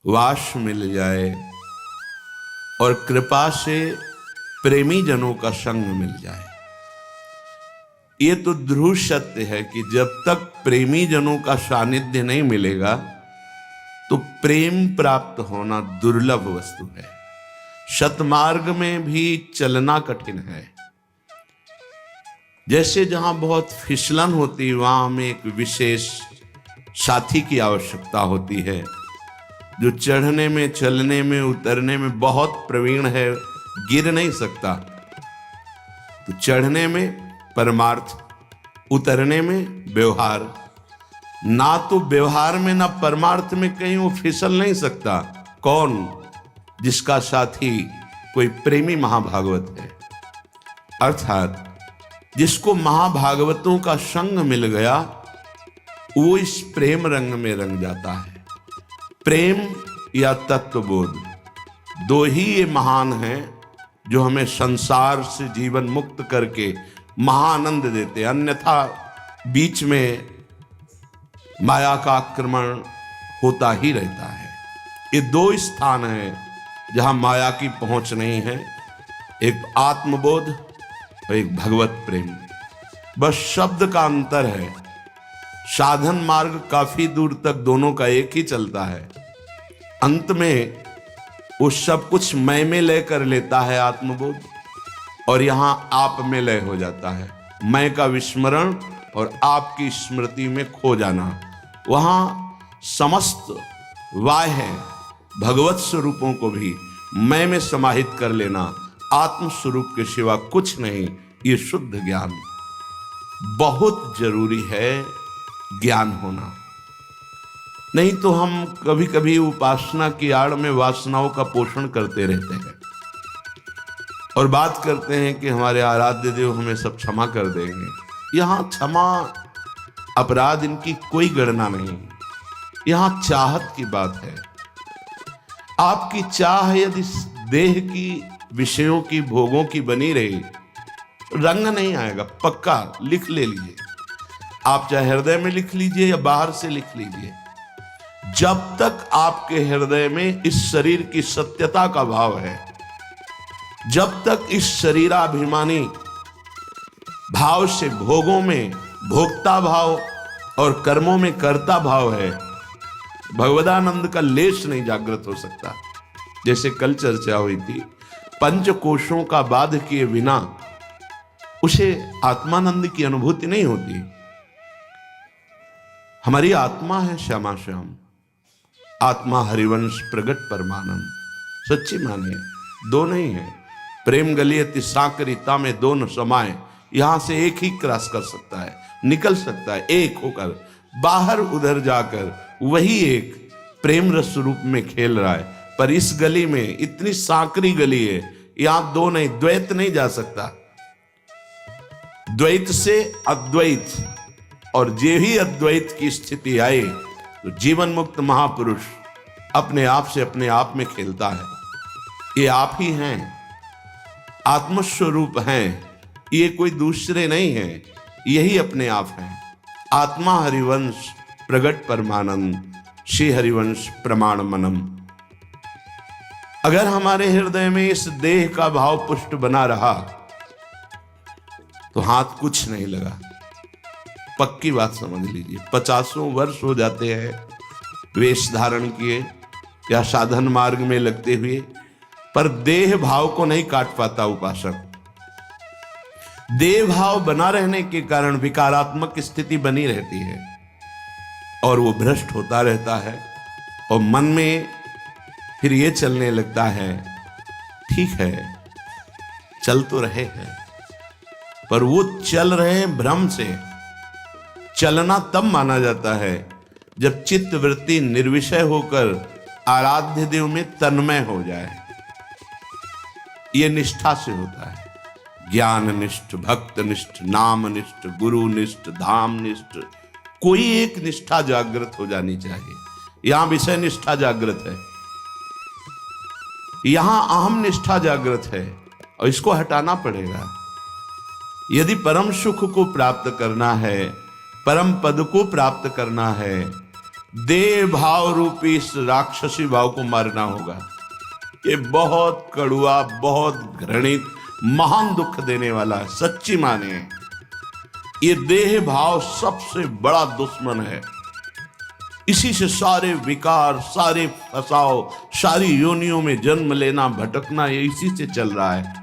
वास मिल जाए और कृपा से प्रेमी जनों का संग मिल जाए। ये तो ध्रुव सत्य है कि जब तक प्रेमी जनों का सानिध्य नहीं मिलेगा तो प्रेम प्राप्त होना दुर्लभ वस्तु है। सतमार्ग में भी चलना कठिन है। जैसे जहां बहुत फिसलन होती है वहां हमें एक विशेष साथी की आवश्यकता होती है, जो चढ़ने में, चलने में, उतरने में बहुत प्रवीण है, गिर नहीं सकता। तो चढ़ने में परमार्थ, उतरने में व्यवहार। ना तो व्यवहार में ना परमार्थ में कहीं वो फिसल नहीं सकता। कौन? जिसका साथी कोई प्रेमी महाभागवत है, अर्थात जिसको महाभागवतों का संग मिल गया वो इस प्रेम रंग में रंग जाता है। प्रेम या तत्वबोध दो ही ये महान हैं जो हमें संसार से जीवन मुक्त करके महाआनंद देते। अन्यथा बीच में माया का आक्रमण होता ही रहता है। ये दो स्थान हैं जहां माया की पहुंच नहीं है, एक आत्मबोध और एक भगवत प्रेम। बस शब्द का अंतर है। साधन मार्ग काफी दूर तक दोनों का एक ही चलता है। अंत में वो सब कुछ मैं में लय कर लेता है आत्मबोध, और यहां आप में लय हो जाता है। मैं का विस्मरण और आपकी स्मृति में खो जाना। वहां समस्त बाह्य भगवत स्वरूपों को भी मैं में समाहित कर लेना, आत्म स्वरूप के सिवा कुछ नहीं। ये शुद्ध ज्ञान बहुत जरूरी है, ज्ञान होना। नहीं तो हम कभी कभी उपासना की आड़ में वासनाओं का पोषण करते रहते हैं और बात करते हैं कि हमारे आराध्य देव हमें सब क्षमा कर देंगे। यहां क्षमा अपराध इनकी कोई गणना नहीं। यहां चाहत की बात है। आपकी चाह यदि देह की, विषयों की, भोगों की बनी रही, रंग नहीं आएगा। पक्का लिख ले लीजिए, आप चाहे हृदय में लिख लीजिए या बाहर से लिख लीजिए। जब तक आपके हृदय में इस शरीर की सत्यता का भाव है, जब तक इस शरीराभिमानी भाव से भोगों में भोक्ता भाव और कर्मों में कर्ता भाव है, भगवदानंद का लेश नहीं जागृत हो सकता। जैसे कल चर्चा हुई थी, पंच कोशों का बाध किए बिना उसे आत्मानंद की अनुभूति नहीं होती। हमारी आत्मा है श्यामा श्याम, आत्मा हरिवंश प्रगट परमानंद। सच्ची मानिए, दो नहीं है। प्रेम गलियति साकरिता में दो न समाए। यहां से एक ही क्रॉस कर सकता है, निकल सकता है एक होकर। बाहर उधर जाकर वही एक प्रेम रस रूप में खेल रहा है। पर इस गली में इतनी सांकरी गली है, यहां दो नहीं, द्वैत नहीं जा सकता। द्वैत से अद्वैत, और जे ही अद्वैत की स्थिति आए तो जीवन मुक्त महापुरुष अपने आप से अपने आप में खेलता है। ये आप ही हैं, आत्मस्वरूप हैं, ये कोई दूसरे नहीं हैं, यही अपने आप हैं। आत्मा हरिवंश प्रगट परमानंद, श्री हरिवंश प्रमाण मनम। अगर हमारे हृदय में इस देह का भाव पुष्ट बना रहा तो हाथ कुछ नहीं लगा। पक्की बात समझ लीजिए। 50 वर्ष हो जाते हैं वेश धारण किए या साधन मार्ग में लगते हुए, पर देह भाव को नहीं काट पाता उपासक। देह भाव बना रहने के कारण विकारात्मक स्थिति बनी रहती है और वो भ्रष्ट होता रहता है, और मन में फिर ये चलने लगता है, ठीक है चल तो रहे हैं, पर वो चल रहे हैं भ्रम से। चलना तब माना जाता है जब चित्त वृत्ति निर्विषय होकर आराध्य देव में तन्मय हो जाए। ये निष्ठा से होता है। ज्ञान निष्ठ, भक्त निष्ठ, नाम निष्ठ, गुरु निष्ठ, धाम निष्ठ, कोई एक निष्ठा जागृत हो जानी चाहिए। यहां विषय निष्ठा जागृत है, यहां अहम निष्ठा जागृत है, और इसको हटाना पड़ेगा। यदि परम सुख को प्राप्त करना है, परम पद को प्राप्त करना है, देह भाव रूपी इस राक्षसी भाव को मारना होगा। ये बहुत कड़ुआ, बहुत घृणित, महान दुख देने वाला है, सच्ची माने। ये देह भाव सबसे बड़ा दुश्मन है। इसी से सारे विकार, सारे फसाव, सारी योनियों में जन्म लेना, भटकना, ये इसी से चल रहा है।